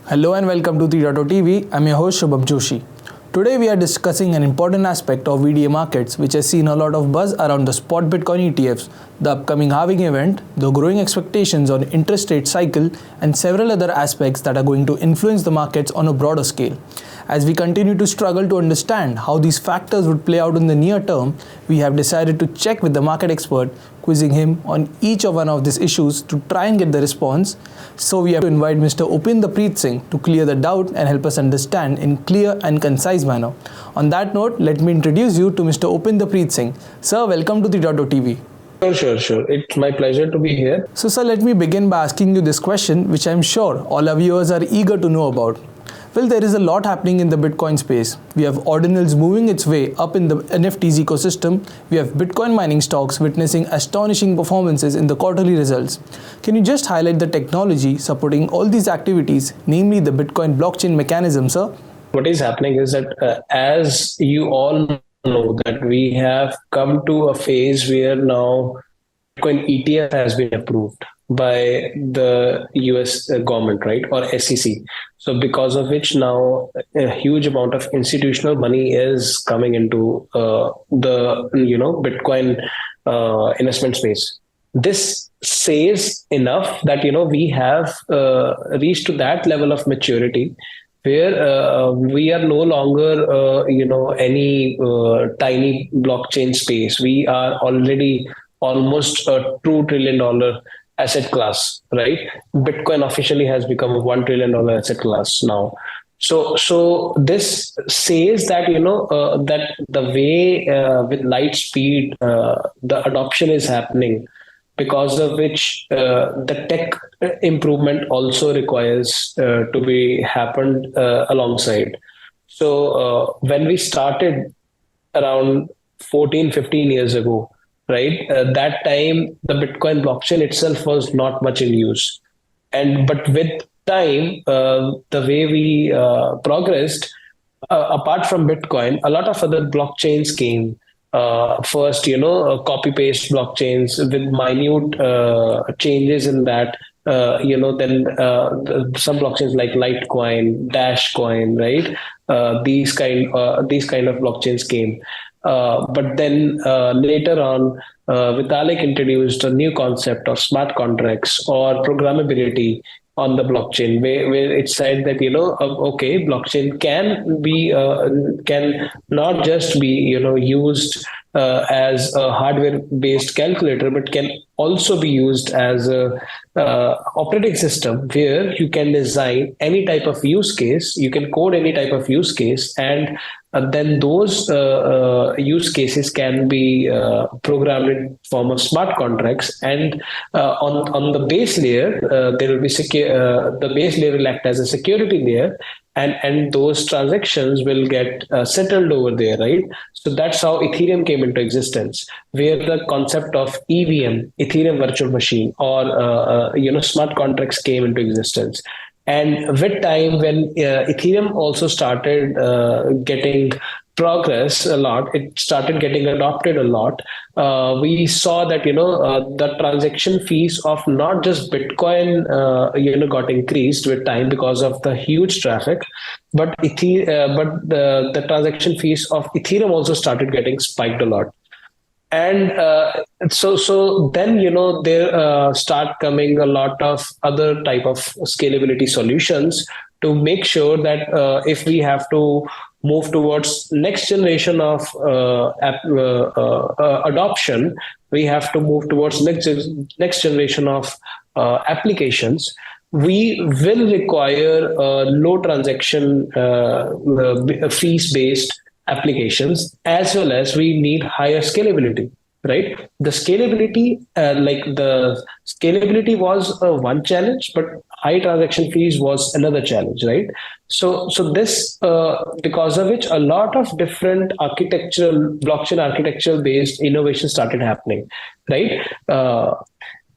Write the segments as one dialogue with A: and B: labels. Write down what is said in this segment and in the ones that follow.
A: Hello and welcome to TV. I'm your host Shubham Joshi. Today we are discussing an important aspect of VDA markets which has seen a lot of buzz around the spot Bitcoin ETFs, the upcoming halving event, the growing expectations on interest rate cycle and several other aspects that are going to influence the markets on a broader scale. As we continue to struggle to understand how these factors would play out in the near term, we have decided to check with the market expert, quizzing him on each of one of these issues to try and get the response. So we have to invite Mr. Opinder Preet Singh to clear the doubt and help us understand in clear and concise manner. On that note, let me introduce you to Mr. Opinder Preet Singh. Sir, welcome to TV.
B: Sure. It's my pleasure to be here.
A: So sir, let me begin by asking you this question, which I'm sure all our viewers are eager to know about. Well, there is a lot happening in the Bitcoin space. We have ordinals moving its way up in the NFTs ecosystem. We have Bitcoin mining stocks witnessing astonishing performances in the quarterly results. Can you just highlight the technology supporting all these activities, namely the Bitcoin blockchain mechanism, sir?
B: What is happening is that as you all know that we have come to a phase where now Bitcoin ETF has been approved by the US government, right, or SEC. So because of which now a huge amount of institutional money is coming into the Bitcoin investment space. This says enough that we have reached to that level of maturity where we are no longer any tiny blockchain space. We are already almost a $2 trillion asset class, right? Bitcoin officially has become a $1 trillion asset class now. So this says that that the way with light speed the adoption is happening, because of which the tech improvement also requires to be happened alongside. So when we started around 14-15 years ago, right, that time the Bitcoin blockchain itself was not much in use, but with time the way we progressed, apart from Bitcoin, a lot of other blockchains came. First, copy paste blockchains with minute changes in that. Then some blockchains like Litecoin, Dashcoin, right? These kind of blockchains came. But then later on, Vitalik introduced a new concept of smart contracts or programmability on the blockchain, where it said that okay, blockchain can not just be used as a hardware-based calculator, but can also be used as a operating system where you can design any type of use case, you can code any type of use case, and then those use cases can be programmed in form of smart contracts. And on the base layer, there will be the base layer will act as a security layer, and those transactions will get settled over there, right? So that's how Ethereum came into existence, where the concept of EVM, Ethereum virtual machine, or smart contracts came into existence. And with time, when Ethereum also started getting progress a lot, it started getting adopted a lot. We saw that the transaction fees of not just Bitcoin got increased with time because of the huge traffic, but the transaction fees of Ethereum also started getting spiked a lot. And so then there start coming a lot of other type of scalability solutions to make sure that if we have to move towards next generation of adoption, we have to move towards next generation of applications. We will require low transaction fees based applications, as well as we need higher scalability, right? The scalability was one challenge, but high transaction fees was another challenge, right? So this because of which a lot of different blockchain architectural based innovation started happening, right?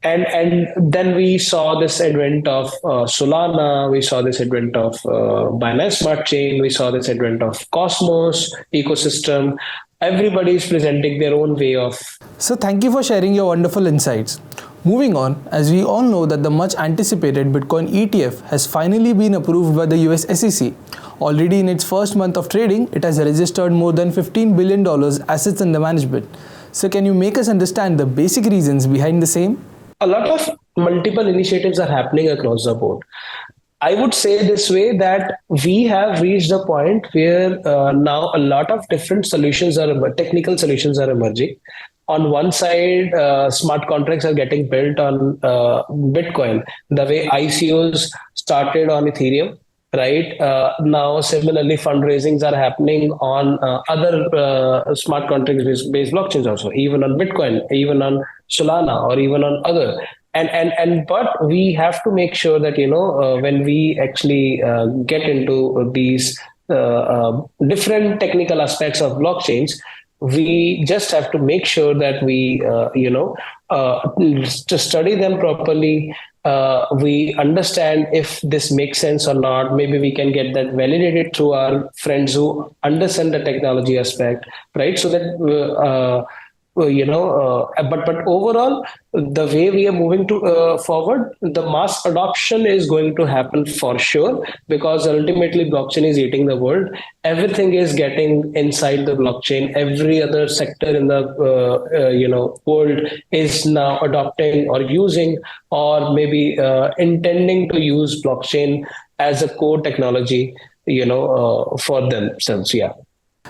B: And then we saw this advent of Solana, we saw this advent of Binance Smart Chain, we saw this advent of Cosmos ecosystem. everybody is presenting their own way of.
A: So thank you for sharing your wonderful insights. Moving on, as we all know that the much anticipated Bitcoin ETF has finally been approved by the US SEC. Already in its first month of trading, it has registered more than $15 billion assets under management. So can you make us understand the basic reasons behind the same?
B: A lot of multiple initiatives are happening across the board. I would say this way that we have reached a point where now a lot of different technical solutions are emerging. On one side, smart contracts are getting built on Bitcoin, the way ICOs started on Ethereum, right? Now, similarly, fundraisings are happening on other smart contracts based blockchains also, even on Bitcoin, even on Solana, or even on other. But we have to make sure that when we actually get into these different technical aspects of blockchains, we just have to make sure that we to study them properly. We understand if this makes sense or not. Maybe we can get that validated through our friends who understand the technology aspect, right? So that but overall, the way we are moving to forward, the mass adoption is going to happen for sure, because ultimately blockchain is eating the world. Everything is getting inside the blockchain. Every other sector in the world is now adopting or using, or maybe intending to use blockchain as a core technology for themselves. Yeah.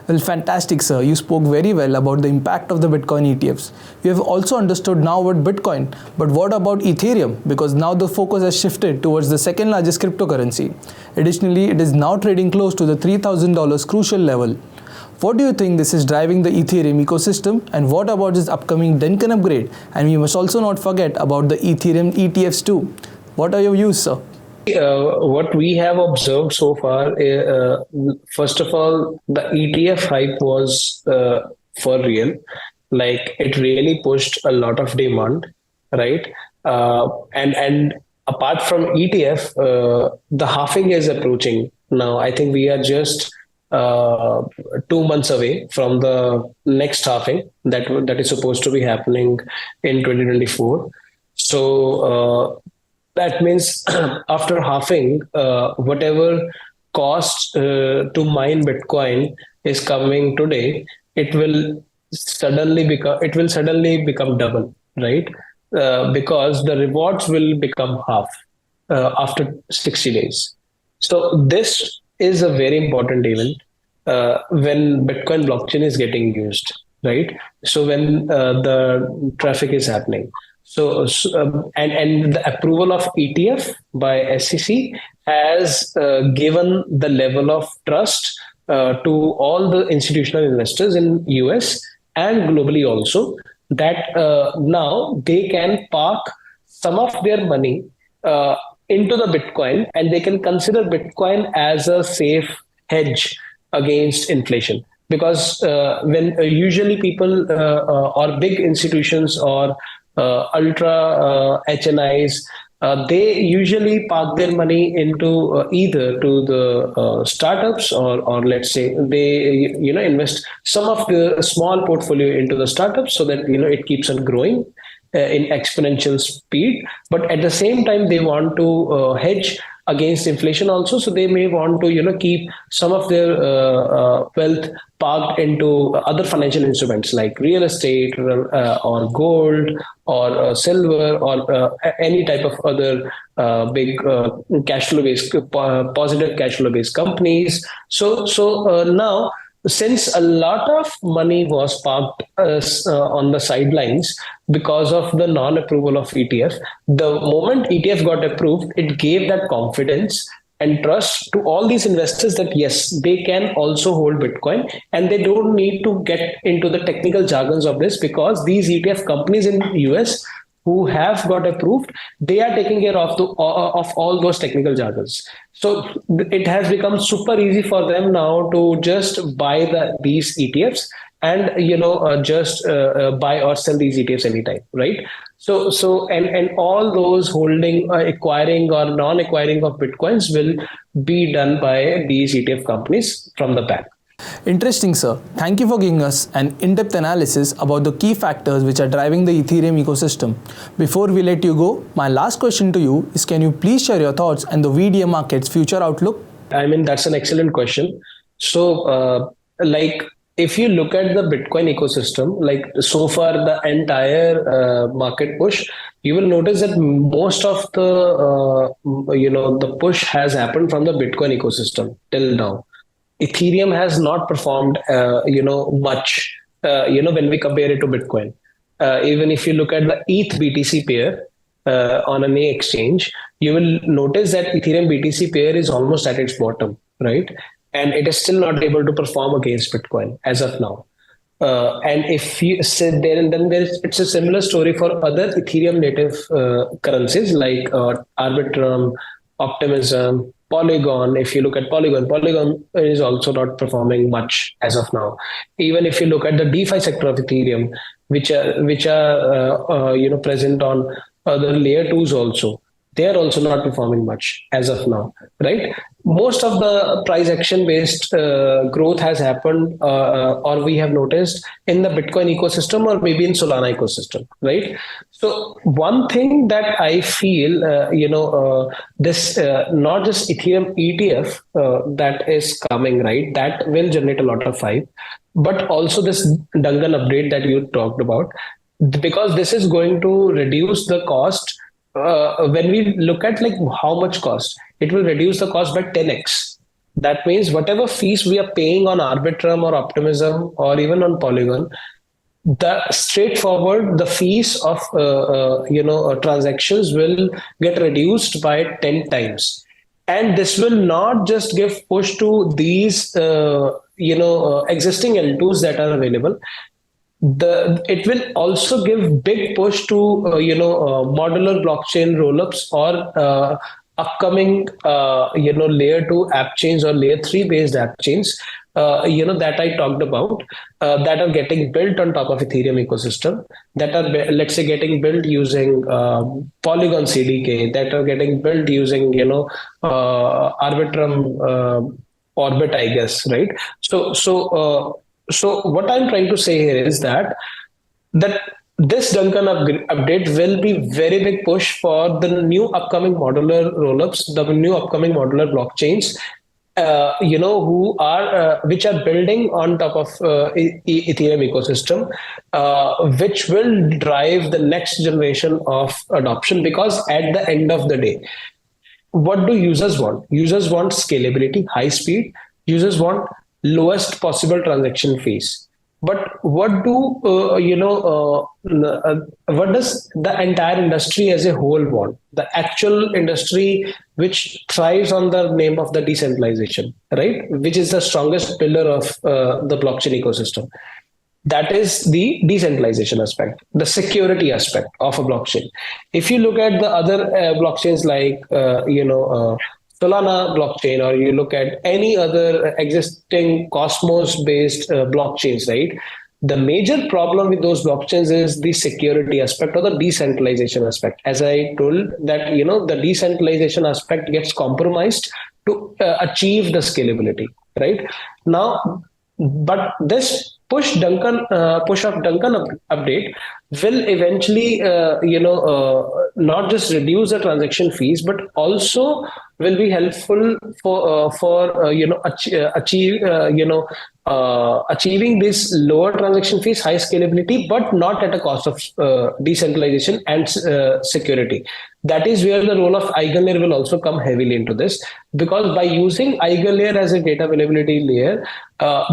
A: Well, fantastic, sir. You spoke very well about the impact of the Bitcoin ETFs. We have also understood now about Bitcoin, but what about Ethereum? Because now the focus has shifted towards the second largest cryptocurrency. Additionally, it is now trading close to the $3,000 crucial level. What do you think this is driving the Ethereum ecosystem, and what about its upcoming Duncan upgrade? And we must also not forget about the Ethereum ETFs too. What are your views, sir?
B: What we have observed so far, first of all, the ETF hype was for real. Like, it really pushed a lot of demand, right? And apart from ETF, the halving is approaching now. I think we are just 2 months away from the next halving that is supposed to be happening in 2024. So that means after halving, whatever cost to mine Bitcoin is coming today, it will suddenly become double, right? Because the rewards will become half after 60 days. So this is a very important event when Bitcoin blockchain is getting used, right? So when the traffic is happening. And the approval of ETF by SEC has given the level of trust to all the institutional investors in US and globally also, that now they can park some of their money into the Bitcoin, and they can consider Bitcoin as a safe hedge against inflation. Because when usually people or big institutions or ultra HNIs, they usually park their money into either to the startups, or let's say they invest some of the small portfolio into the startups, so that it keeps on growing in exponential speed. But at the same time, they want to hedge against inflation also, so they may want to keep some of their wealth parked into other financial instruments like real estate, or gold, or silver, or any type of other big cash flow based positive cash flow based companies. So now, since a lot of money was parked on the sidelines because of the non-approval of ETF, the moment ETF got approved, it gave that confidence and trust to all these investors that yes, they can also hold Bitcoin, and they don't need to get into the technical jargons of this, because these ETF companies in the US who have got approved, they are taking care of all those technical jargons. So it has become super easy for them now to just buy these ETFs and just buy or sell these ETFs anytime, right? So and all those holding, acquiring or non-acquiring of Bitcoins will be done by these ETF companies from the back.
A: Interesting, sir. Thank you for giving us an in-depth analysis about the key factors which are driving the Ethereum ecosystem. Before we let you go, my last question to you is, can you please share your thoughts on the VDA market's future outlook?
B: I mean, that's an excellent question. So, if you look at the Bitcoin ecosystem, like so far the entire market push, you will notice that most of the push has happened from the Bitcoin ecosystem till now. Ethereum has not performed, much, when we compare it to Bitcoin. Even if you look at the ETH BTC pair on an exchange, you will notice that Ethereum BTC pair is almost at its bottom, right? And it is still not able to perform against Bitcoin as of now. And if you sit there, and then it's a similar story for other Ethereum native currencies like Arbitrum, Optimism, Polygon. If you look at Polygon is also not performing much as of now. Even if you look at the DeFi sector of Ethereum, which are present on other layer twos also, they are also not performing much as of now, right? Most of the price action based growth has happened, or we have noticed in the Bitcoin ecosystem or maybe in Solana ecosystem, right? So one thing that I feel, this not just Ethereum ETF that is coming, right? That will generate a lot of hype, but also this Duncan update that you talked about, because this is going to reduce the cost. When we look at like how much cost, it will reduce the cost by 10x. That means whatever fees we are paying on Arbitrum or Optimism or even on Polygon, the fees of transactions will get reduced by 10 times. And this will not just give push to these existing L2s that are available. It will also give big push to modular blockchain rollups or upcoming layer 2 app chains or layer 3 based app chains that I talked about, that are getting built on top of Ethereum ecosystem, that are let's say getting built using Polygon CDK, that are getting built using Arbitrum Orbit, I guess, right? So what I'm trying to say here is that this Duncan update will be very big push for the new upcoming modular rollups, the new upcoming modular blockchains, which are building on top of Ethereum ecosystem, which will drive the next generation of adoption. Because at the end of the day, what do users want? Users want scalability, high speed. Users want lowest possible transaction fees. But what does the entire industry as a whole want? The actual industry which thrives on the name of the decentralization, right? Which is the strongest pillar of the blockchain ecosystem. That is the decentralization aspect, the security aspect of a blockchain. If you look at the other blockchains like Solana blockchain, or you look at any other existing Cosmos-based blockchains, right? The major problem with those blockchains is the security aspect or the decentralization aspect. As I told that, the decentralization aspect gets compromised to achieve the scalability, right? Now, but this push of Duncan update will eventually, not just reduce the transaction fees, but also will be helpful for achieving this lower transaction fees, high scalability, but not at a cost of decentralization and security. That is where the role of EigenLayer will also come heavily into this, because by using EigenLayer as a data availability layer,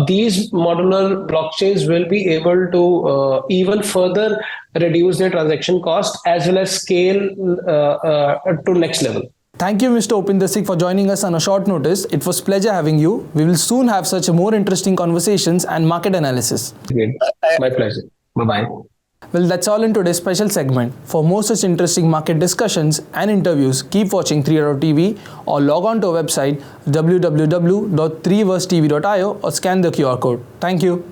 B: these modular blockchains will be able to even further reduce their transaction cost as well as scale to next level.
A: Thank you, Mr. Opinder Singh, for joining us on a short notice. It was a pleasure having you. We will soon have such a more interesting conversations and market analysis.
B: Great. My pleasure. Bye-bye.
A: Well, that's all in today's special segment. For more such interesting market discussions and interviews, keep watching 3.TV or log on to our website www.3versetv.io or scan the QR code. Thank you.